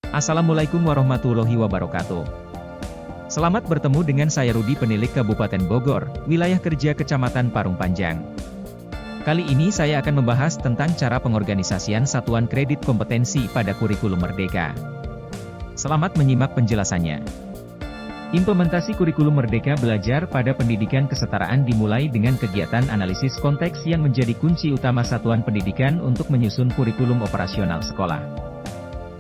Assalamualaikum warahmatullahi wabarakatuh. Selamat bertemu dengan saya Rudi, penilik Kabupaten Bogor, wilayah kerja Kecamatan Parung Panjang. Kali ini saya akan membahas tentang cara pengorganisasian satuan kredit kompetensi pada kurikulum Merdeka. Selamat menyimak penjelasannya. Implementasi kurikulum Merdeka Belajar pada pendidikan kesetaraan dimulai dengan kegiatan analisis konteks yang menjadi kunci utama satuan pendidikan untuk menyusun kurikulum operasional sekolah.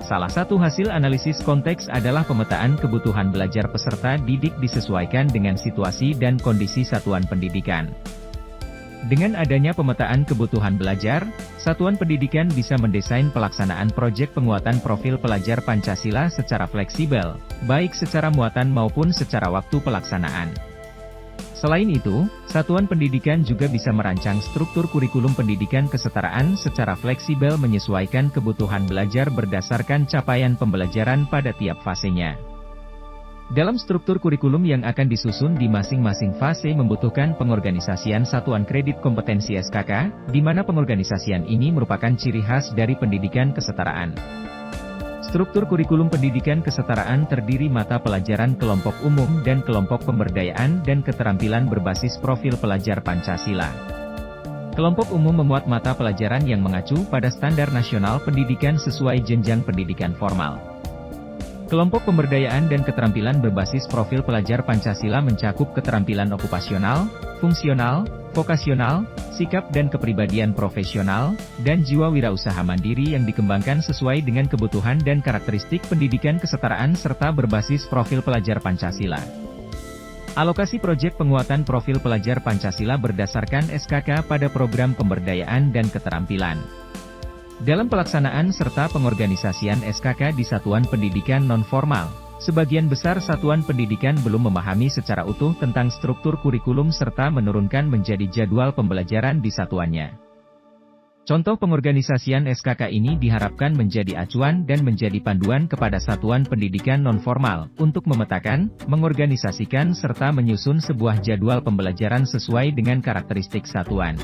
Salah satu hasil analisis konteks adalah pemetaan kebutuhan belajar peserta didik disesuaikan dengan situasi dan kondisi satuan pendidikan. Dengan adanya pemetaan kebutuhan belajar, satuan pendidikan bisa mendesain pelaksanaan proyek penguatan profil pelajar Pancasila secara fleksibel, baik secara muatan maupun secara waktu pelaksanaan. Selain itu, satuan pendidikan juga bisa merancang struktur kurikulum pendidikan kesetaraan secara fleksibel menyesuaikan kebutuhan belajar berdasarkan capaian pembelajaran pada tiap fasenya. Dalam struktur kurikulum yang akan disusun di masing-masing fase membutuhkan pengorganisasian satuan kredit kompetensi SKK, di mana pengorganisasian ini merupakan ciri khas dari pendidikan kesetaraan. Struktur kurikulum pendidikan kesetaraan terdiri mata pelajaran kelompok umum dan kelompok pemberdayaan dan keterampilan berbasis profil pelajar Pancasila. Kelompok umum memuat mata pelajaran yang mengacu pada standar nasional pendidikan sesuai jenjang pendidikan formal. Kelompok pemberdayaan dan keterampilan berbasis profil pelajar Pancasila mencakup keterampilan okupasional, fungsional, vokasional, sikap dan kepribadian profesional, dan jiwa wirausaha mandiri yang dikembangkan sesuai dengan kebutuhan dan karakteristik pendidikan kesetaraan serta berbasis profil pelajar Pancasila. Alokasi proyek penguatan profil pelajar Pancasila berdasarkan SKK pada program pemberdayaan dan keterampilan. Dalam pelaksanaan serta pengorganisasian SKK di satuan pendidikan non-formal, sebagian besar satuan pendidikan belum memahami secara utuh tentang struktur kurikulum serta menurunkan menjadi jadwal pembelajaran di satuannya. Contoh pengorganisasian SKK ini diharapkan menjadi acuan dan menjadi panduan kepada satuan pendidikan non-formal untuk memetakan, mengorganisasikan serta menyusun sebuah jadwal pembelajaran sesuai dengan karakteristik satuan.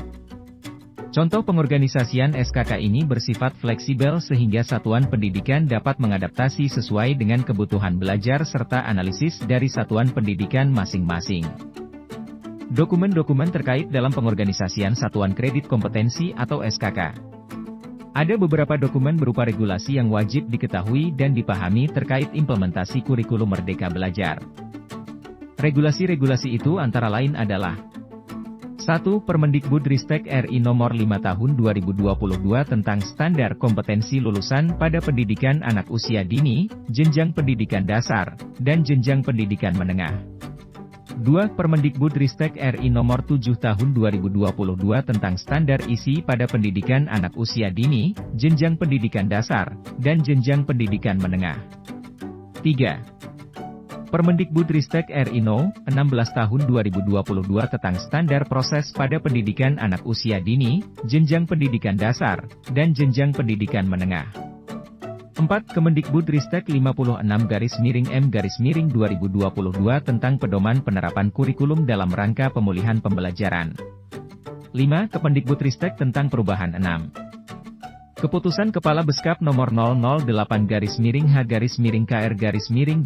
Contoh pengorganisasian SKK ini bersifat fleksibel sehingga satuan pendidikan dapat mengadaptasi sesuai dengan kebutuhan belajar serta analisis dari satuan pendidikan masing-masing. Dokumen-dokumen terkait dalam pengorganisasian satuan kredit kompetensi atau SKK. Ada beberapa dokumen berupa regulasi yang wajib diketahui dan dipahami terkait implementasi kurikulum Merdeka Belajar. Regulasi-regulasi itu antara lain adalah 1. Permendikbudristek RI Nomor 5 Tahun 2022 tentang Standar Kompetensi Lulusan pada Pendidikan Anak Usia Dini, Jenjang Pendidikan Dasar, dan Jenjang Pendidikan Menengah. 2. Permendikbudristek RI Nomor 7 Tahun 2022 tentang Standar Isi pada Pendidikan Anak Usia Dini, Jenjang Pendidikan Dasar, dan Jenjang Pendidikan Menengah. 3. Permendikbudristek RI No. 16 Tahun 2022 tentang Standar Proses pada Pendidikan Anak Usia Dini, Jenjang Pendidikan Dasar, dan Jenjang Pendidikan Menengah. 4. Kemendikbudristek 56-M-2022 tentang Pedoman Penerapan Kurikulum dalam Rangka Pemulihan Pembelajaran. 5. Kemendikbudristek tentang Perubahan 6. Keputusan Kepala Beskap Nomor 008-KR-2022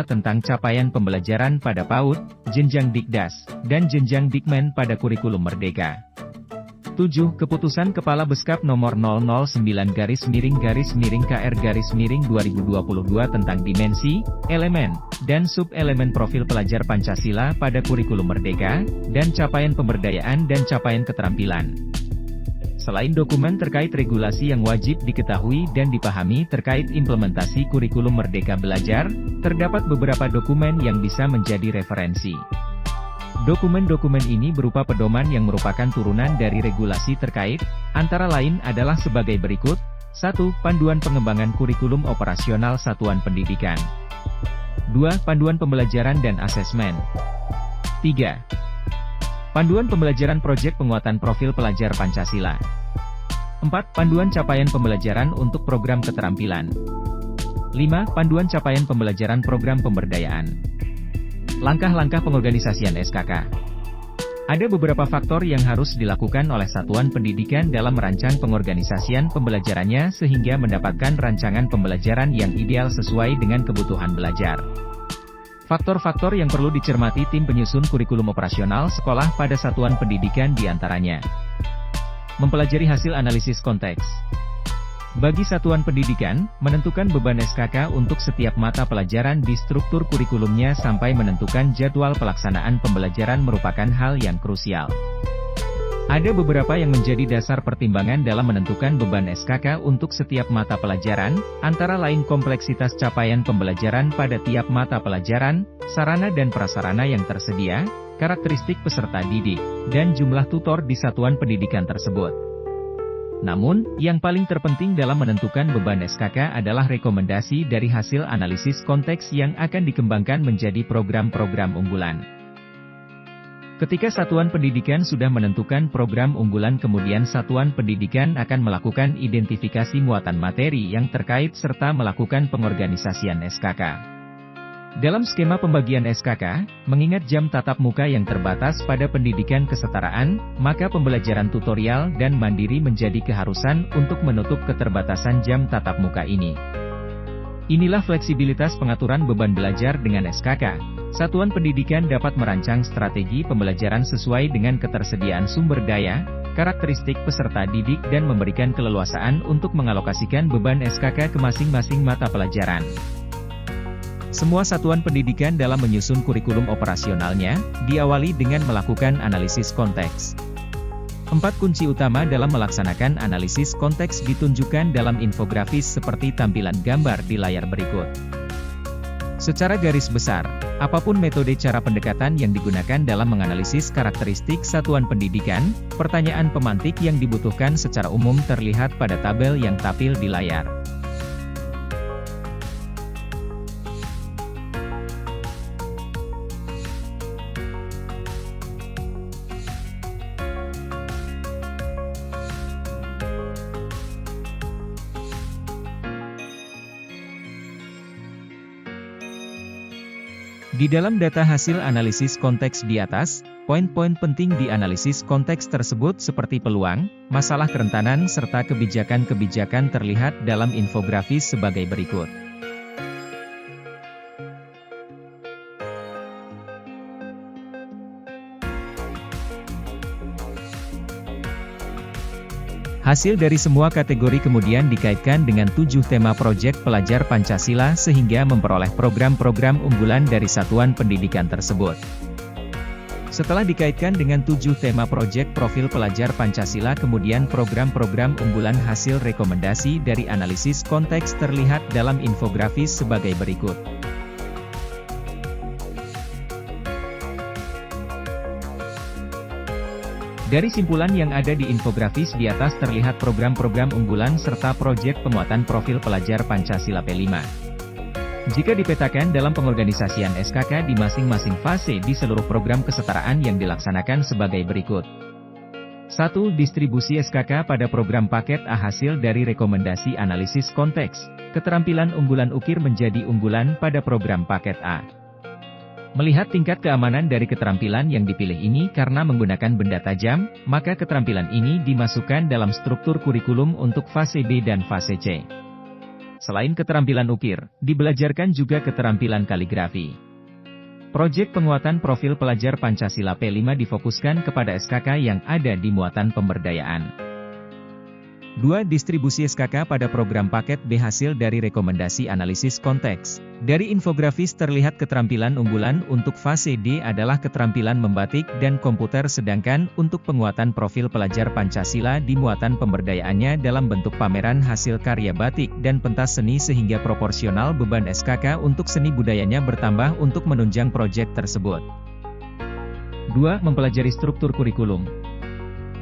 tentang capaian pembelajaran pada PAUD, Jenjang Dikdas, dan Jenjang Dikmen pada Kurikulum Merdeka. 7. Keputusan Kepala Beskap Nomor 009-KR-2022 tentang dimensi, elemen, dan sub-elemen profil pelajar Pancasila pada Kurikulum Merdeka, dan capaian pemberdayaan dan capaian keterampilan. Selain dokumen terkait regulasi yang wajib diketahui dan dipahami terkait implementasi kurikulum Merdeka Belajar, terdapat beberapa dokumen yang bisa menjadi referensi. Dokumen-dokumen ini berupa pedoman yang merupakan turunan dari regulasi terkait, antara lain adalah sebagai berikut. 1. Panduan pengembangan kurikulum operasional satuan pendidikan. 2. Panduan pembelajaran dan asesmen. 3. Panduan pembelajaran proyek penguatan profil pelajar Pancasila. 4. Panduan capaian pembelajaran untuk program keterampilan. 5. Panduan capaian pembelajaran program pemberdayaan. Langkah-langkah pengorganisasian SKK. Ada beberapa faktor yang harus dilakukan oleh satuan pendidikan dalam merancang pengorganisasian pembelajarannya sehingga mendapatkan rancangan pembelajaran yang ideal sesuai dengan kebutuhan belajar. Faktor-faktor yang perlu dicermati tim penyusun kurikulum operasional sekolah pada satuan pendidikan diantaranya. Mempelajari hasil analisis konteks. Bagi satuan pendidikan, menentukan beban SKK untuk setiap mata pelajaran di struktur kurikulumnya sampai menentukan jadwal pelaksanaan pembelajaran merupakan hal yang krusial. Ada beberapa yang menjadi dasar pertimbangan dalam menentukan beban SKK untuk setiap mata pelajaran, antara lain kompleksitas capaian pembelajaran pada tiap mata pelajaran, sarana dan prasarana yang tersedia, karakteristik peserta didik, dan jumlah tutor di satuan pendidikan tersebut. Namun, yang paling terpenting dalam menentukan beban SKK adalah rekomendasi dari hasil analisis konteks yang akan dikembangkan menjadi program-program unggulan. Ketika satuan pendidikan sudah menentukan program unggulan, kemudian satuan pendidikan akan melakukan identifikasi muatan materi yang terkait serta melakukan pengorganisasian SKK. Dalam skema pembagian SKK, mengingat jam tatap muka yang terbatas pada pendidikan kesetaraan, maka pembelajaran tutorial dan mandiri menjadi keharusan untuk menutup keterbatasan jam tatap muka ini. Inilah fleksibilitas pengaturan beban belajar dengan SKK. Satuan pendidikan dapat merancang strategi pembelajaran sesuai dengan ketersediaan sumber daya, karakteristik peserta didik dan memberikan keleluasaan untuk mengalokasikan beban SKK ke masing-masing mata pelajaran. Semua satuan pendidikan dalam menyusun kurikulum operasionalnya, diawali dengan melakukan analisis konteks. 4 kunci utama dalam melaksanakan analisis konteks ditunjukkan dalam infografis seperti tampilan gambar di layar berikut. Secara garis besar, apapun metode cara pendekatan yang digunakan dalam menganalisis karakteristik satuan pendidikan, pertanyaan pemantik yang dibutuhkan secara umum terlihat pada tabel yang tampil di layar. Di dalam data hasil analisis konteks di atas, poin-poin penting di analisis konteks tersebut seperti peluang, masalah kerentanan serta kebijakan-kebijakan terlihat dalam infografis sebagai berikut. Hasil dari semua kategori kemudian dikaitkan dengan 7 tema proyek pelajar Pancasila sehingga memperoleh program-program unggulan dari satuan pendidikan tersebut. Setelah dikaitkan dengan 7 tema proyek profil pelajar Pancasila, kemudian program-program unggulan hasil rekomendasi dari analisis konteks terlihat dalam infografis sebagai berikut. Dari simpulan yang ada di infografis di atas terlihat program-program unggulan serta proyek penguatan profil pelajar Pancasila P5. Jika dipetakan dalam pengorganisasian SKK di masing-masing fase di seluruh program kesetaraan yang dilaksanakan sebagai berikut. 1. Distribusi SKK pada program paket A hasil dari rekomendasi analisis konteks. Keterampilan unggulan ukir menjadi unggulan pada program paket A. Melihat tingkat keamanan dari keterampilan yang dipilih ini karena menggunakan benda tajam, maka keterampilan ini dimasukkan dalam struktur kurikulum untuk fase B dan fase C. Selain keterampilan ukir, dibelajarkan juga keterampilan kaligrafi. Proyek penguatan profil pelajar Pancasila P5 difokuskan kepada SKK yang ada di muatan pemberdayaan. 2. Distribusi SKK pada program paket B hasil dari rekomendasi analisis konteks. Dari infografis terlihat keterampilan unggulan untuk fase D adalah keterampilan membatik dan komputer, sedangkan untuk penguatan profil pelajar Pancasila di muatan pemberdayaannya dalam bentuk pameran hasil karya batik dan pentas seni sehingga proporsional beban SKK untuk seni budayanya bertambah untuk menunjang proyek tersebut. 2. Mempelajari struktur kurikulum.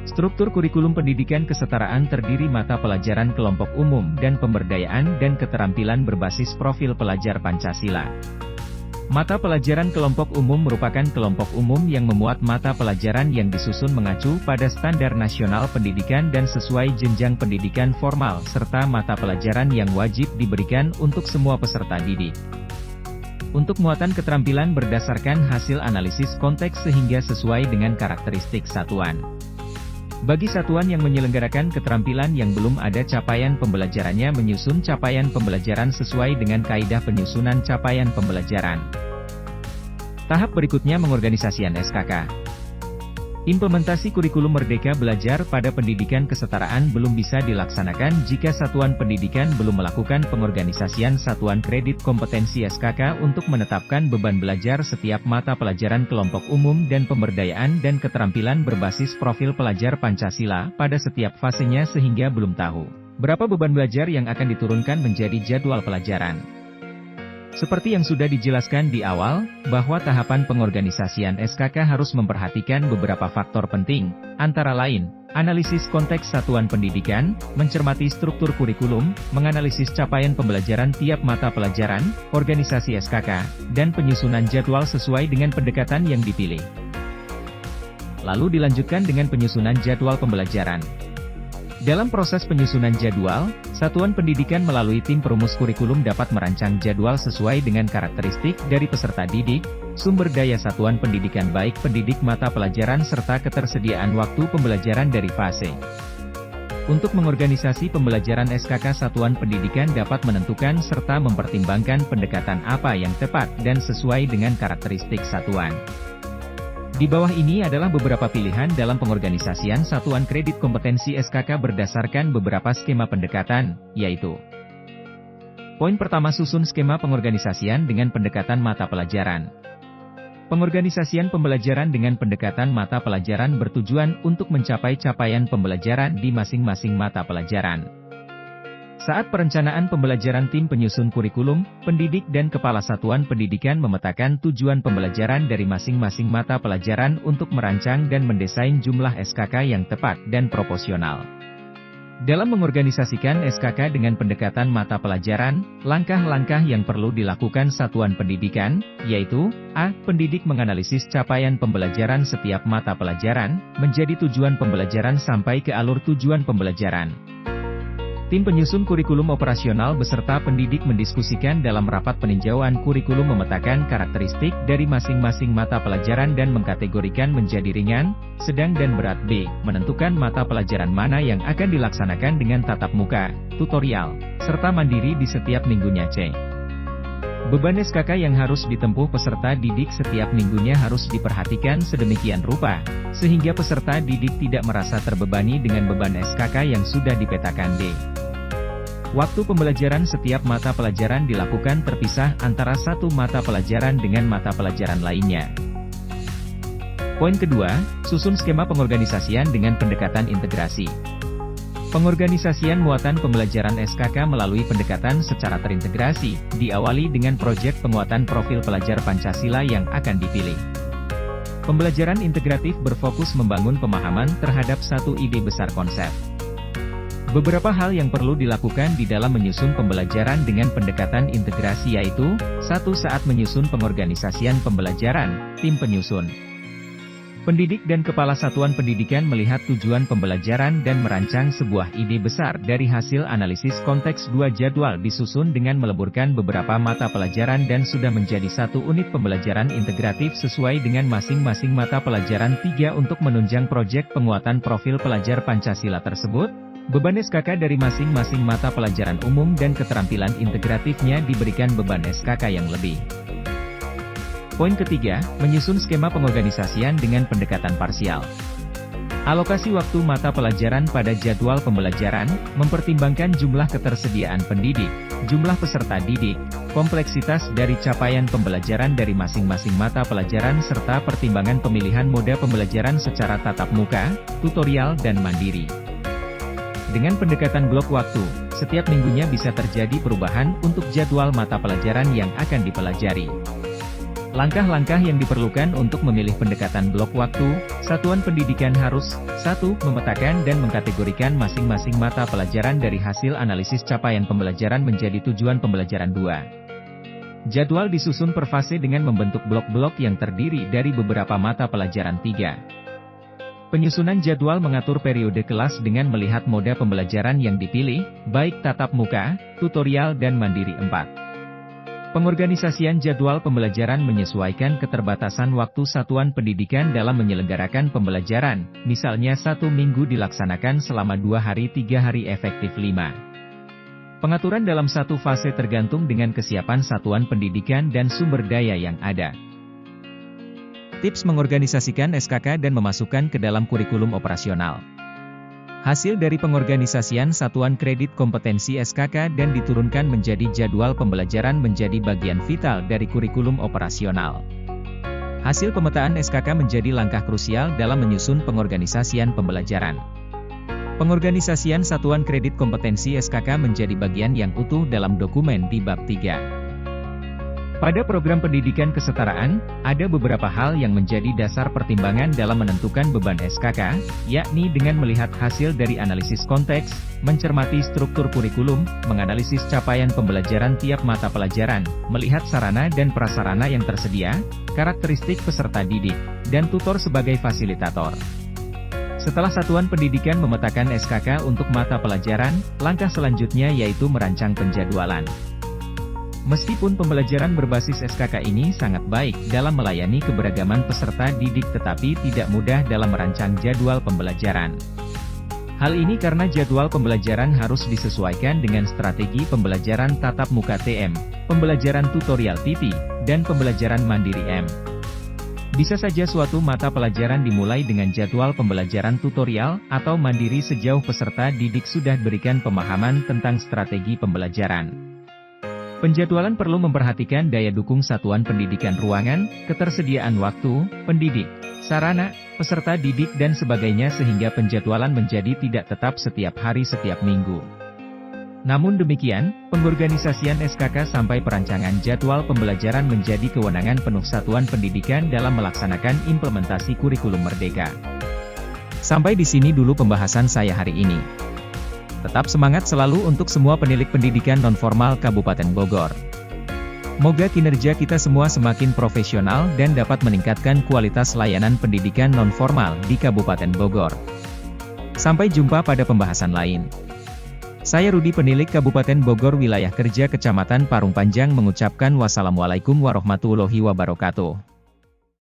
Struktur kurikulum pendidikan kesetaraan terdiri mata pelajaran kelompok umum dan pemberdayaan dan keterampilan berbasis profil pelajar Pancasila. Mata pelajaran kelompok umum merupakan kelompok umum yang memuat mata pelajaran yang disusun mengacu pada standar nasional pendidikan dan sesuai jenjang pendidikan formal serta mata pelajaran yang wajib diberikan untuk semua peserta didik. Untuk muatan keterampilan berdasarkan hasil analisis konteks sehingga sesuai dengan karakteristik satuan. Bagi satuan yang menyelenggarakan keterampilan yang belum ada capaian pembelajarannya menyusun capaian pembelajaran sesuai dengan kaidah penyusunan capaian pembelajaran. Tahap berikutnya mengorganisasikan SKK. Implementasi kurikulum Merdeka Belajar pada pendidikan kesetaraan belum bisa dilaksanakan jika satuan pendidikan belum melakukan pengorganisasian satuan kredit kompetensi SKK untuk menetapkan beban belajar setiap mata pelajaran kelompok umum dan pemberdayaan dan keterampilan berbasis profil pelajar Pancasila pada setiap fasenya sehingga belum tahu berapa beban belajar yang akan diturunkan menjadi jadwal pelajaran. Seperti yang sudah dijelaskan di awal, bahwa tahapan pengorganisasian SKK harus memperhatikan beberapa faktor penting, antara lain, analisis konteks satuan pendidikan, mencermati struktur kurikulum, menganalisis capaian pembelajaran tiap mata pelajaran, organisasi SKK, dan penyusunan jadwal sesuai dengan pendekatan yang dipilih. Lalu dilanjutkan dengan penyusunan jadwal pembelajaran. Dalam proses penyusunan jadwal, satuan pendidikan melalui tim perumus kurikulum dapat merancang jadwal sesuai dengan karakteristik dari peserta didik, sumber daya satuan pendidikan baik pendidik mata pelajaran serta ketersediaan waktu pembelajaran dari fase. Untuk mengorganisasi pembelajaran SKK satuan pendidikan dapat menentukan serta mempertimbangkan pendekatan apa yang tepat dan sesuai dengan karakteristik satuan. Di bawah ini adalah beberapa pilihan dalam pengorganisasian satuan kredit kompetensi SKK berdasarkan beberapa skema pendekatan, yaitu: poin pertama, susun skema pengorganisasian dengan pendekatan mata pelajaran. Pengorganisasian pembelajaran dengan pendekatan mata pelajaran bertujuan untuk mencapai capaian pembelajaran di masing-masing mata pelajaran. Saat perencanaan pembelajaran, tim penyusun kurikulum, pendidik dan kepala satuan pendidikan memetakan tujuan pembelajaran dari masing-masing mata pelajaran untuk merancang dan mendesain jumlah SKK yang tepat dan proporsional. Dalam mengorganisasikan SKK dengan pendekatan mata pelajaran, langkah-langkah yang perlu dilakukan satuan pendidikan, yaitu: A. Pendidik menganalisis capaian pembelajaran setiap mata pelajaran, menjadi tujuan pembelajaran sampai ke alur tujuan pembelajaran. Tim penyusun kurikulum operasional beserta pendidik mendiskusikan dalam rapat peninjauan kurikulum memetakan karakteristik dari masing-masing mata pelajaran dan mengkategorikan menjadi ringan, sedang dan berat. B. Menentukan mata pelajaran mana yang akan dilaksanakan dengan tatap muka, tutorial, serta mandiri di setiap minggunya. C. Beban SKK yang harus ditempuh peserta didik setiap minggunya harus diperhatikan sedemikian rupa, sehingga peserta didik tidak merasa terbebani dengan beban SKK yang sudah dipetakan. D. Waktu pembelajaran setiap mata pelajaran dilakukan terpisah antara satu mata pelajaran dengan mata pelajaran lainnya. Poin kedua, susun skema pengorganisasian dengan pendekatan integrasi. Pengorganisasian muatan pembelajaran SKK melalui pendekatan secara terintegrasi, diawali dengan proyek penguatan profil pelajar Pancasila yang akan dipilih. Pembelajaran integratif berfokus membangun pemahaman terhadap satu ide besar konsep. Beberapa hal yang perlu dilakukan di dalam menyusun pembelajaran dengan pendekatan integrasi yaitu: 1. Saat menyusun pengorganisasian pembelajaran, tim penyusun, pendidik dan kepala satuan pendidikan melihat tujuan pembelajaran dan merancang sebuah ide besar dari hasil analisis konteks. 2. Jadwal disusun dengan meleburkan beberapa mata pelajaran dan sudah menjadi satu unit pembelajaran integratif sesuai dengan masing-masing mata pelajaran. 3. Untuk menunjang proyek penguatan profil pelajar Pancasila tersebut, beban SKK dari masing-masing mata pelajaran umum dan keterampilan integratifnya diberikan beban SKK yang lebih. Poin ketiga, menyusun skema pengorganisasian dengan pendekatan parsial. Alokasi waktu mata pelajaran pada jadwal pembelajaran, mempertimbangkan jumlah ketersediaan pendidik, jumlah peserta didik, kompleksitas dari capaian pembelajaran dari masing-masing mata pelajaran serta pertimbangan pemilihan moda pembelajaran secara tatap muka, tutorial dan mandiri. Dengan pendekatan blok waktu, setiap minggunya bisa terjadi perubahan untuk jadwal mata pelajaran yang akan dipelajari. Langkah-langkah yang diperlukan untuk memilih pendekatan blok waktu, satuan pendidikan harus: 1. Memetakan dan mengkategorikan masing-masing mata pelajaran dari hasil analisis capaian pembelajaran menjadi tujuan pembelajaran. 2. Jadwal disusun per fase dengan membentuk blok-blok yang terdiri dari beberapa mata pelajaran. 3. Penyusunan jadwal mengatur periode kelas dengan melihat moda pembelajaran yang dipilih, baik tatap muka, tutorial dan mandiri. 4. Pengorganisasian jadwal pembelajaran menyesuaikan keterbatasan waktu satuan pendidikan dalam menyelenggarakan pembelajaran, misalnya 1 minggu dilaksanakan selama 2 hari 3 hari efektif 5. Pengaturan dalam satu fase tergantung dengan kesiapan satuan pendidikan dan sumber daya yang ada. Tips mengorganisasikan SKK dan memasukkan ke dalam kurikulum operasional. Hasil dari pengorganisasian satuan kredit kompetensi SKK dan diturunkan menjadi jadwal pembelajaran menjadi bagian vital dari kurikulum operasional. Hasil pemetaan SKK menjadi langkah krusial dalam menyusun pengorganisasian pembelajaran. Pengorganisasian satuan kredit kompetensi SKK menjadi bagian yang utuh dalam dokumen di bab 3. Pada program pendidikan kesetaraan, ada beberapa hal yang menjadi dasar pertimbangan dalam menentukan beban SKK, yakni dengan melihat hasil dari analisis konteks, mencermati struktur kurikulum, menganalisis capaian pembelajaran tiap mata pelajaran, melihat sarana dan prasarana yang tersedia, karakteristik peserta didik, dan tutor sebagai fasilitator. Setelah satuan pendidikan memetakan SKK untuk mata pelajaran, langkah selanjutnya yaitu merancang penjadwalan. Meskipun pembelajaran berbasis SKK ini sangat baik dalam melayani keberagaman peserta didik tetapi tidak mudah dalam merancang jadwal pembelajaran. Hal ini karena jadwal pembelajaran harus disesuaikan dengan strategi pembelajaran tatap muka TM, pembelajaran tutorial TT, dan pembelajaran mandiri M. Bisa saja suatu mata pelajaran dimulai dengan jadwal pembelajaran tutorial atau mandiri sejauh peserta didik sudah berikan pemahaman tentang strategi pembelajaran. Penjadwalan perlu memperhatikan daya dukung satuan pendidikan ruangan, ketersediaan waktu, pendidik, sarana, peserta didik dan sebagainya sehingga penjadwalan menjadi tidak tetap setiap hari setiap minggu. Namun demikian, pengorganisasian SKK sampai perancangan jadwal pembelajaran menjadi kewenangan penuh satuan pendidikan dalam melaksanakan implementasi kurikulum merdeka. Sampai di sini dulu pembahasan saya hari ini. Tetap semangat selalu untuk semua penilik pendidikan nonformal Kabupaten Bogor. Moga kinerja kita semua semakin profesional dan dapat meningkatkan kualitas layanan pendidikan nonformal di Kabupaten Bogor. Sampai jumpa pada pembahasan lain. Saya Rudi penilik Kabupaten Bogor Wilayah Kerja Kecamatan Parung Panjang mengucapkan wassalamualaikum warahmatullahi wabarakatuh.